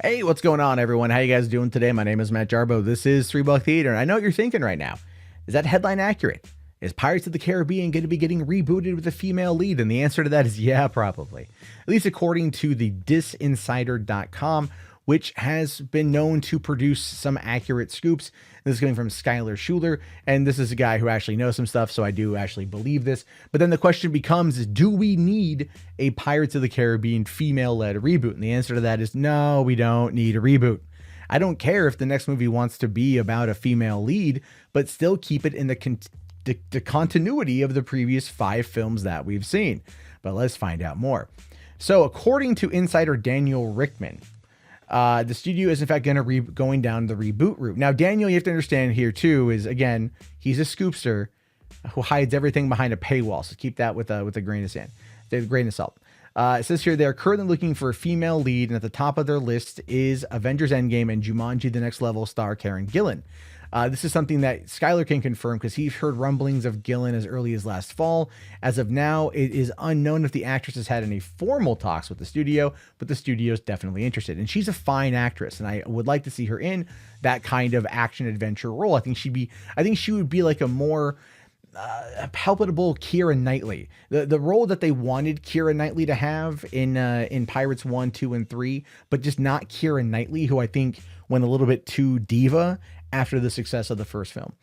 Hey, what's going on, everyone? How you guys doing today? My name is Matt Jarbo. This is $3 Theater, and I know what you're thinking right now. Is that headline accurate? Is Pirates of the Caribbean going to be getting rebooted with a female lead? And the answer to that is yeah, probably. At least according to the disinsider.com, which has been known to produce some accurate scoops. This is coming from Skylar Schuler, and this is a guy who actually knows some stuff, so I do actually believe this. But then the question becomes, do we need a Pirates of the Caribbean female-led reboot? And the answer to that is no, we don't need a reboot. I don't care if the next movie wants to be about a female lead, but still keep it in the continuity of the previous 5 films that we've seen. But let's find out more. So according to insider Daniel Rickman, the studio is in fact going down the reboot route. Now, Daniel, you have to understand here too, is again, he's a scoopster who hides everything behind a paywall. So keep that with a grain of sand, a grain of salt. It says here, they're currently looking for a female lead, and at the top of their list is Avengers Endgame and Jumanji: The Next Level star Karen Gillan. This is something that Skylar can confirm because he's heard rumblings of Gillan as early as last fall. As of now, it is unknown if the actress has had any formal talks with the studio, but the studio is definitely interested. And she's a fine actress, and I would like to see her in that kind of action adventure role. I think she would be like a more palpable Keira Knightley, the role that they wanted Keira Knightley to have in Pirates 1, 2, and 3, but just not Keira Knightley, who I think went a little bit too diva after the success of the first film.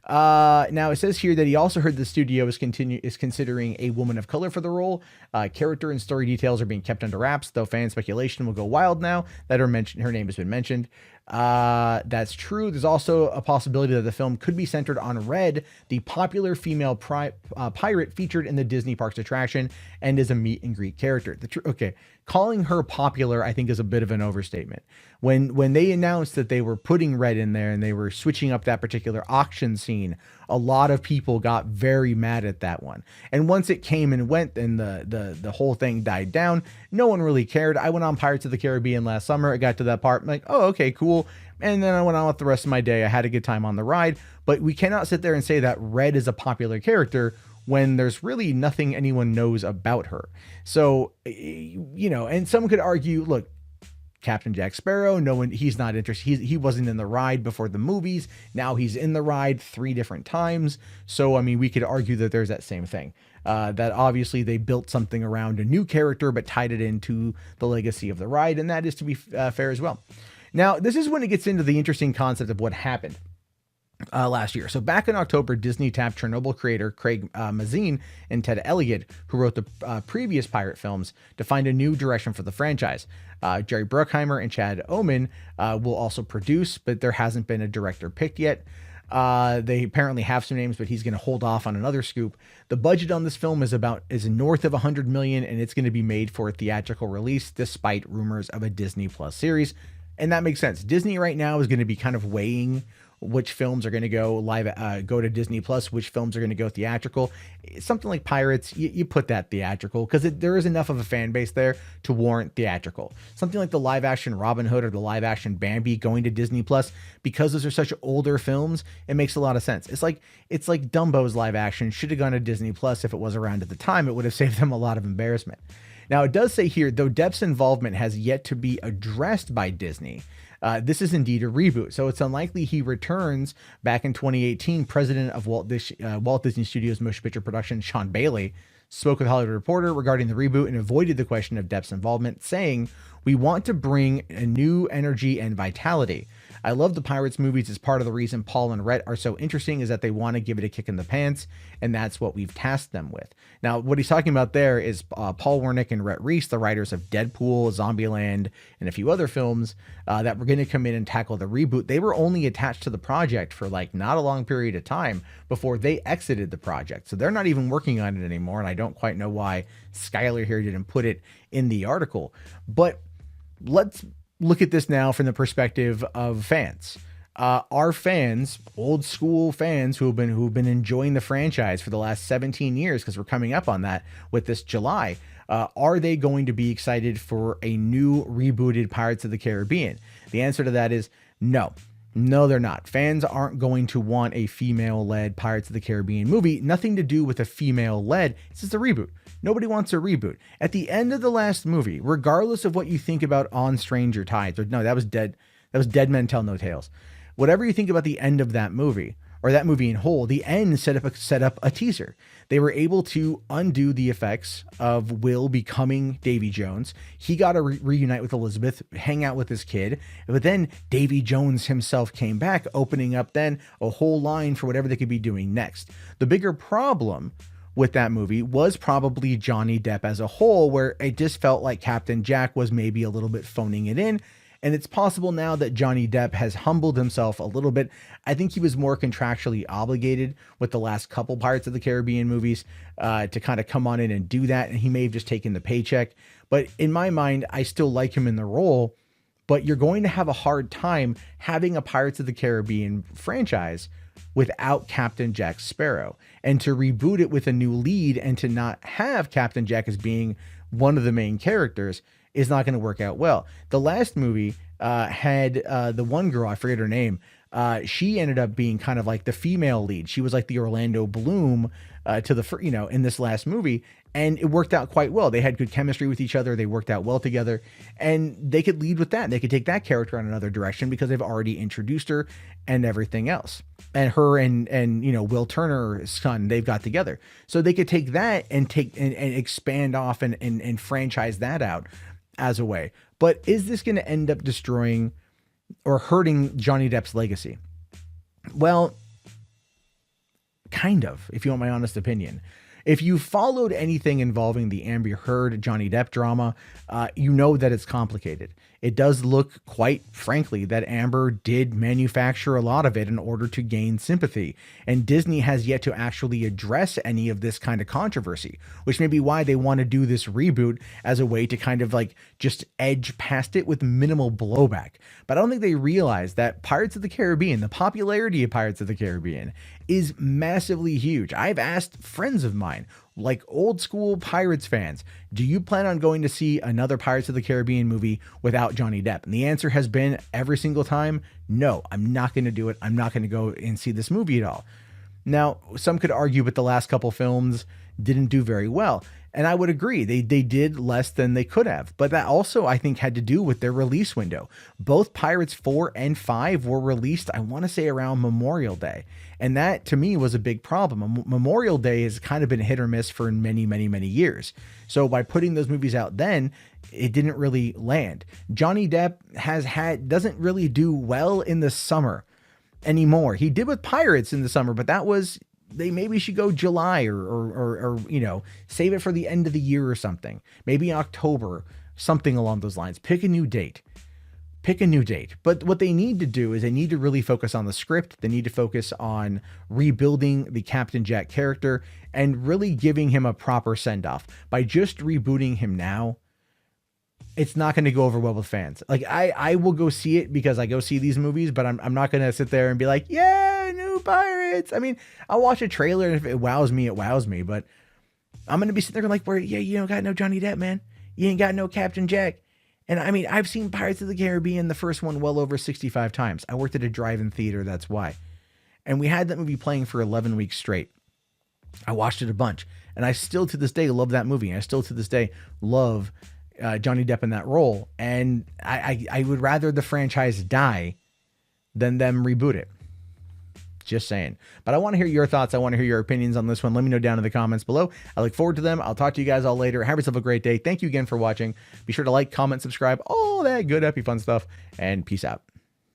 Now it says here that he also heard the studio is considering a woman of color for the role. Character and story details are being kept under wraps, though fan speculation will go wild now that her name has been mentioned. That's true. There's also a possibility that the film could be centered on Red, the popular female pirate featured in the Disney Parks attraction and is a meet and greet character. Okay, calling her popular, I think, is a bit of an overstatement. When they announced that they were putting Red in there and they were switching up that particular auction scene, a lot of people got very mad at that one. And once it came and went and the whole thing died down, no one really cared. I went on Pirates of the Caribbean last summer. I got to that part. I'm like, oh, okay, cool. And then I went on with the rest of my day. I had a good time on the ride. But we cannot sit there and say that Red is a popular character when there's really nothing anyone knows about her. So, and someone could argue, look, Captain Jack Sparrow, he's not interested. He wasn't in the ride before the movies. Now he's in the ride 3 different times. So, I mean, we could argue that there's that same thing. That obviously they built something around a new character, but tied it into the legacy of the ride. And that is to be fair as well. Now, this is when it gets into the interesting concept of what happened last year. So back in October, Disney tapped Chernobyl creator Craig Mazin and Ted Elliott, who wrote the previous pirate films, to find a new direction for the franchise. Jerry Bruckheimer and Chad Oman will also produce, but there hasn't been a director picked yet. They apparently have some names, but he's going to hold off on another scoop. The budget on this film is north of $100 million, and it's going to be made for a theatrical release, despite rumors of a Disney Plus series. And that makes sense. Disney right now is going to be kind of weighing which films are going to go to Disney Plus, which films are going to go theatrical. Something like Pirates, you put that theatrical because there is enough of a fan base there to warrant theatrical. Something like the live action Robin Hood or the live action Bambi going to Disney Plus, because those are such older films, it makes a lot of sense. It's like Dumbo's live action should have gone to Disney Plus if it was around at the time. It would have saved them a lot of embarrassment. Now, it does say here, though Depp's involvement has yet to be addressed by Disney, this is indeed a reboot, so it's unlikely he returns. Back in 2018, president of Walt Disney Studios Motion Picture Production, Sean Bailey, spoke with Hollywood Reporter regarding the reboot and avoided the question of Depp's involvement, saying, "We want to bring a new energy and vitality. I love the Pirates movies as part of the reason Paul and Rhett are so interesting is that they want to give it a kick in the pants, and that's what we've tasked them with." Now, what he's talking about there is Paul Wernick and Rhett Reese, the writers of Deadpool, Zombieland, and a few other films that were going to come in and tackle the reboot. They were only attached to the project for not a long period of time before they exited the project. So they're not even working on it anymore, and I don't quite know why Skylar here didn't put it in the article. But let's look at this now from the perspective of fans. Our fans, old school fans who've been enjoying the franchise for the last 17 years, because we're coming up on that with this July, are they going to be excited for a new rebooted Pirates of the Caribbean? The answer to that is no. No, they're not. Fans aren't going to want a female-led Pirates of the Caribbean movie. Nothing to do with a female-led. It's just a reboot. Nobody wants a reboot. At the end of the last movie, regardless of what you think about On Stranger Tides, or no, that was dead. That was Dead Men Tell No Tales. Whatever you think about the end of that movie, or that movie in whole, the end set up a teaser. They were able to undo the effects of Will becoming Davy Jones. He got to reunite with Elizabeth, hang out with his kid. But then Davy Jones himself came back, opening up then a whole line for whatever they could be doing next. The bigger problem with that movie was probably Johnny Depp as a whole, where it just felt like Captain Jack was maybe a little bit phoning it in. And it's possible now that Johnny Depp has humbled himself a little bit. I think he was more contractually obligated with the last couple Pirates of the Caribbean movies to kind of come on in and do that. And he may have just taken the paycheck. But in my mind, I still like him in the role. But you're going to have a hard time having a Pirates of the Caribbean franchise without Captain Jack Sparrow. And to reboot it with a new lead and to not have Captain Jack as being one of the main characters is not going to work out well. The last movie had the one girl, I forget her name. She ended up being kind of like the female lead. She was like the Orlando Bloom to the, in this last movie. And it worked out quite well. They had good chemistry with each other. They worked out well together, and they could lead with that. They could take that character in another direction because they've already introduced her and everything else. And her and Will Turner's son, they've got together. So they could take that and expand off and franchise that out as a way. But is this going to end up destroying or hurting Johnny Depp's legacy? Well, kind of, if you want my honest opinion. If you followed anything involving the Amber Heard Johnny Depp drama, you know that it's complicated. It does look, quite frankly, that Amber did manufacture a lot of it in order to gain sympathy. And Disney has yet to actually address any of this kind of controversy, which may be why they want to do this reboot as a way to kind of like just edge past it with minimal blowback. But I don't think they realize that Pirates of the Caribbean, the popularity of Pirates of the Caribbean, is massively huge. I've asked friends of mine, like old school Pirates fans, do you plan on going to see another Pirates of the Caribbean movie without Johnny Depp? And the answer has been every single time, no, I'm not going to do it. I'm not going to go and see this movie at all. Now, some could argue, but the last couple films didn't do very well. And I would agree, they did less than they could have. But that also, I think, had to do with their release window. Both Pirates 4 and 5 were released, I want to say, around Memorial Day. And that, to me, was a big problem. Memorial Day has kind of been hit or miss for many, many, many years. So by putting those movies out then, it didn't really land. Johnny Depp doesn't really do well in the summer anymore. He did with Pirates in the summer, but that was... they maybe should go July or save it for the end of the year or something. Maybe October, something along those lines. Pick a new date. But what they need to do is they need to really focus on the script. They need to focus on rebuilding the Captain Jack character and really giving him a proper send-off. By just rebooting him now, it's not going to go over well with fans. Like I will go see it because I go see these movies, but I'm not going to sit there and be like, yeah, new Pirates. I mean, I'll watch a trailer, and if it wows me, it wows me. But I'm going to be sitting there like, where, yeah, you don't got no Johnny Depp, man. You ain't got no Captain Jack. And I mean, I've seen Pirates of the Caribbean, the first one, well over 65 times. I worked at a drive-in theater, that's why. And we had that movie playing for 11 weeks straight. I watched it a bunch. And I still to this day love that movie. I still to this day love Johnny Depp in that role. And I would rather the franchise die than them reboot it. Just saying. But I want to hear your thoughts. I want to hear your opinions on this one. Let me know down in the comments below. I look forward to them. I'll talk to you guys all later. Have yourself a great day. Thank you again for watching. Be sure to like, comment, subscribe, all that good, happy, fun stuff, and peace out.